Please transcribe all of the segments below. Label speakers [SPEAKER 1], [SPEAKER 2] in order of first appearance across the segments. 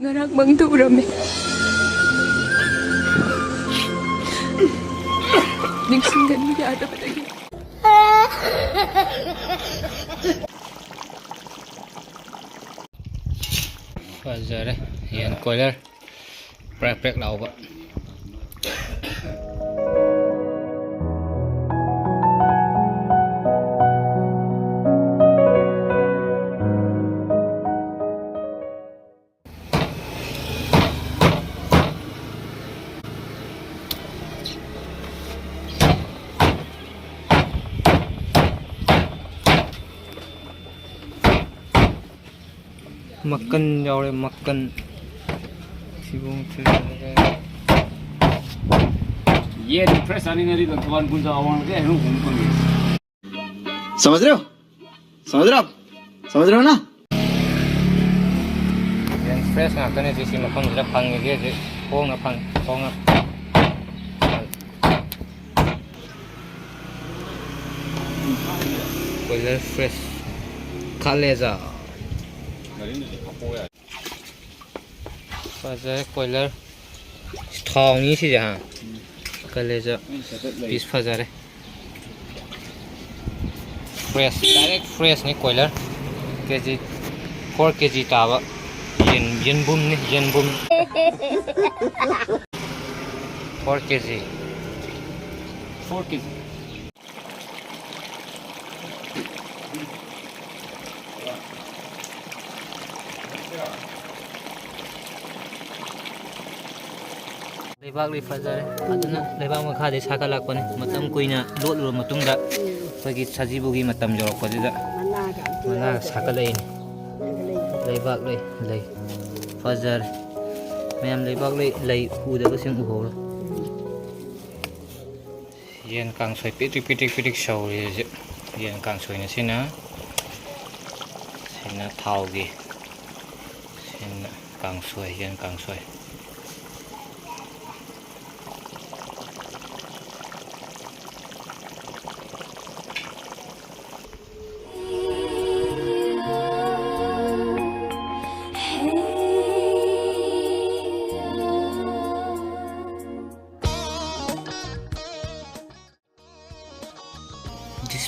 [SPEAKER 1] Ngarang mangturame. Ningsinggan mo yata ba lagi?
[SPEAKER 2] Giờ đây hiện coi lên prep đầu vậy makan jauh deh makan sibung
[SPEAKER 3] ये refresh आने वाली भगवान कुछ आवाज़ के हैं घूम
[SPEAKER 4] समझ रहे हो समझ रहे हो आप समझ रहे हो ना
[SPEAKER 2] fresh nggak kan di sini makan sudah panggil dia deh oh nggak Coiler fresh kaleza Fazer coiler thong ní chứ hả kaleza piece fazer fresh direct fresh ní coiler kg 4 kg taba yen bum ní yen bum 4 kg
[SPEAKER 3] 4 kg
[SPEAKER 2] लेबाग ले फजारे अदना लेबाग मखा दे साका लाकपने मतम कुइना लोलुर मतुंगदा फगी सजीबुगी मतम जरकपदिदा मना साका लेनी लेबाग ले फजार ma'am लेबाग ले उदबा SIM उहोर येन कांगसोय पिटिक शौरे जे येन कांगसोयना सिना थावगी सिना कांगसोय येन कांगसोय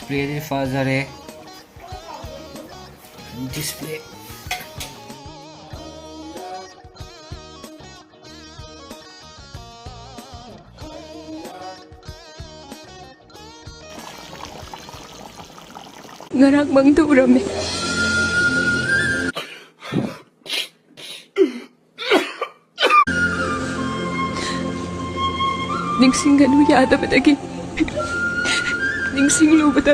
[SPEAKER 2] display di fazare display
[SPEAKER 1] Ngarang mangturame. Ningsinggan mo yata ba lagi? Ningsing lo ba tayo?